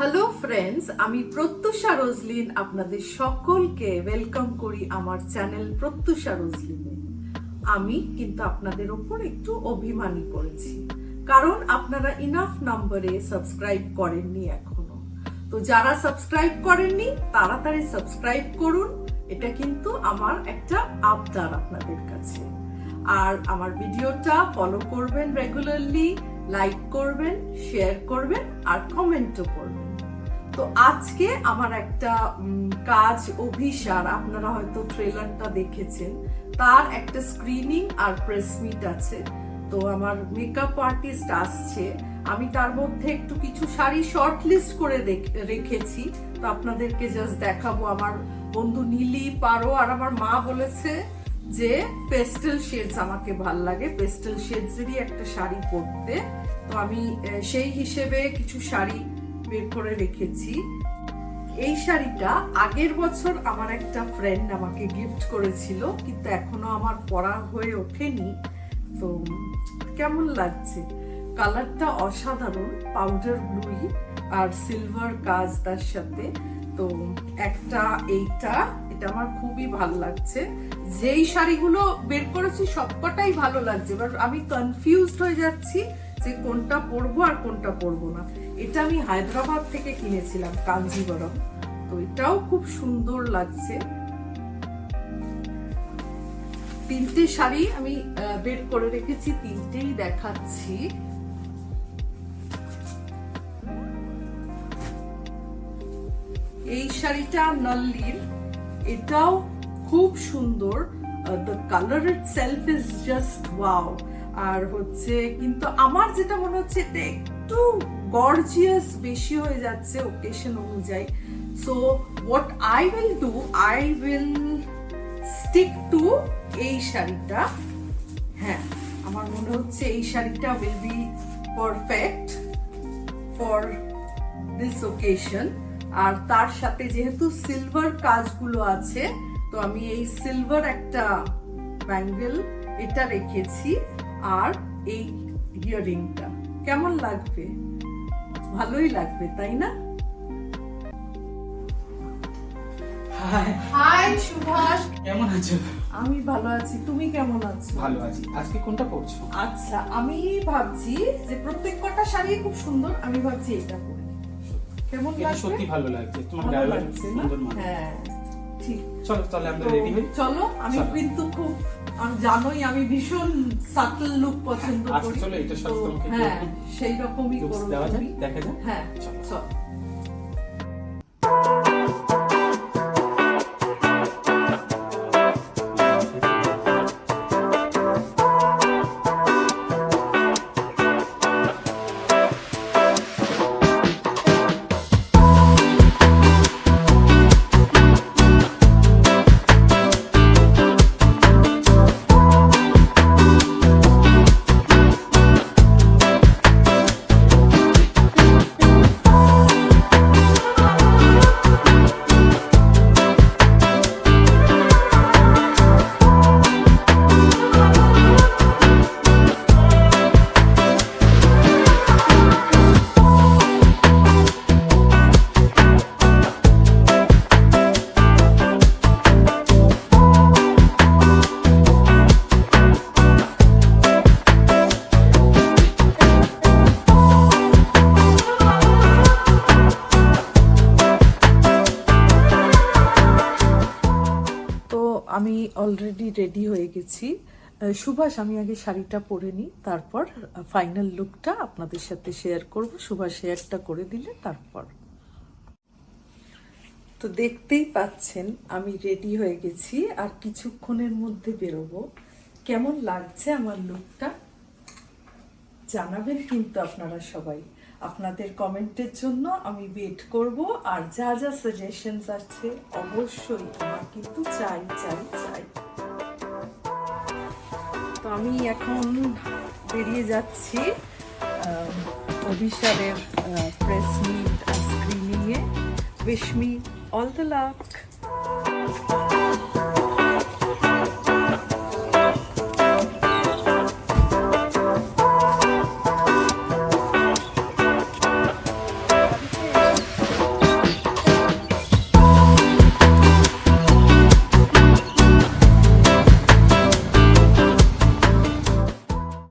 Hello friends, আমি প্রত্যুষা রোজলিন আপনাদের সকলকে ওয়েলকাম করি আমার চ্যানেল প্রত্যুষা রোজলিনে। আমি কিন্তু আপনাদের ওপর একটু অভিমানী করেছি, কারণ আপনারা ইনাফ নম্বরে সাবস্ক্রাইব করেননি এখনো। তো যারা সাবস্ক্রাইব করেননি তাড়াতাড়ি সাবস্ক্রাইব করুন, এটা কিন্তু আমার একটা আবদার আপনাদের কাছে। আর আমার ভিডিওটা ফলো করবেন রেগুলারলি, লাইক করবেন, শেয়ার করবেন আর কমেন্টও করবেন। তো আজকে আমার একটা কাজ অভিসার, আপনারা হয়তো ট্রেলারটা দেখেছেন, তার একটা স্ক্রিনিং আর প্রেস মিট আছে। তো আমার মেকআপ আর্টিস্ট আসছে, আমি তার মধ্যে একটু কিছু শাড়ি শর্ট লিস্ট করে রেখেছি, তো আপনাদেরকে জাস্ট দেখাবো। আমার বন্ধু নীলি, পারো আর আমার মা বলেছে যে পেস্টেল শেডস আমাকে ভাল লাগে, পেস্টেল শেডসেরই একটা শাড়ি পরতে। তো আমি সেই হিসেবে কিছু শাড়ি বের করে রেখেছি। এই শাড়িটা আগের বছর আমার একটা ফ্রেন্ড আমাকে গিফট করেছিল, কিন্তু এখনো আমার পরা হয়ে ওঠেনি। তো কেমন লাগছে, কালারটা অসাধারণ, পাউডার ব্লুই আর সিলভার কাজ তার সাথে। তো এটা আমার খুবই ভালো লাগছে। যেই শাড়িগুলো বের করেছি সবকটাই ভালো লাগছে, এবার আমি কনফিউজড হয়ে যাচ্ছি যে কোনটা পরবো আর কোনটা পরবো না। এটা আমি হায়দ্রাবাদ থেকে কিনেছিলাম, কাঞ্জিবরম। তো এটাও খুব সুন্দর লাগছে। তিনটে শাড়ি আমি বের করে রেখেছি, তিনটেই দেখাচ্ছি। এই শাড়িটা নল্লির, এটাও খুব সুন্দর। the color itself is just wow। আর হচ্ছে কিন্তু আমার যেটা মনে হচ্ছে এটা একটু গর্জিয়াস বেশি হয়ে যাচ্ছে ওকেশন অনুযায়ী। So what I will do, I will stick to এই শাড়িটা। হ্যাঁ, আমার মনে হচ্ছে এই শাড়িটা will be perfect for this occasion. আর তার সাথে যেহেতু সিলভার কাজগুলো আছে, তো আমি এই সিলভার একটা ব্যাঙ্গেল এটা রেখেছি, আর এই ইয়াররিংটা কেমন লাগবে? ভালোই লাগবে, তাই না? হাই সুভাষ, কেমন আছো? আমি ভালো আছি, তুমি কেমন আছো? ভালো আছি। আজকে কোনটা পরছো? আচ্ছা, আমি ভাবছি যে প্রত্যেক কটা শাড়ি খুব সুন্দর, আমি ভাবছি এটা পরি। কেমন লাগবে? সত্যি ভালো লাগছে, তোমার ভালো গায়ে লাগছে না? সুন্দর মানে। হ্যাঁ ঠিক। চলো তাহলে আমরা রেডি হই। চলো, আমি কিন্তু খুব, আমি জানোই আমি ভীষণ সাটল লুক পছন্দ আচ্ছা করি। চলো, এটা সব তোমাকে হ্যাঁ, সেই রকমই করব দেওয়া যায়, আমি। দেখা যাক। হ্যাঁ চলো। চল। আমি অলরেডি রেডি হয়ে গেছি। সুভাষ, আমি আগে শাড়িটা পরে নিই, তারপর ফাইনাল লুকটা আপনাদের সাথে শেয়ার করব। সুভাষ শেয়ারটা করে দিলে তারপর। তো দেখতেই পাচ্ছেন আমি রেডি হয়ে গেছি, আর কিছুক্ষণের মধ্যে বেরোবো। কেমন লাগছে আমার লুকটা জানাবেন কিন্তু আপনারা সবাই। আপনাদের কমেন্টের জন্য আমি ওয়েট করব, আর যা যা সাজেশনস আছে অবশ্যই আমার কিন্তু চাই চাই চাই। তো আমি এখন বেরিয়ে যাচ্ছি অভিসারের প্রেস মিট আর স্ক্রিনিংয়ে। Wish me all the lakh.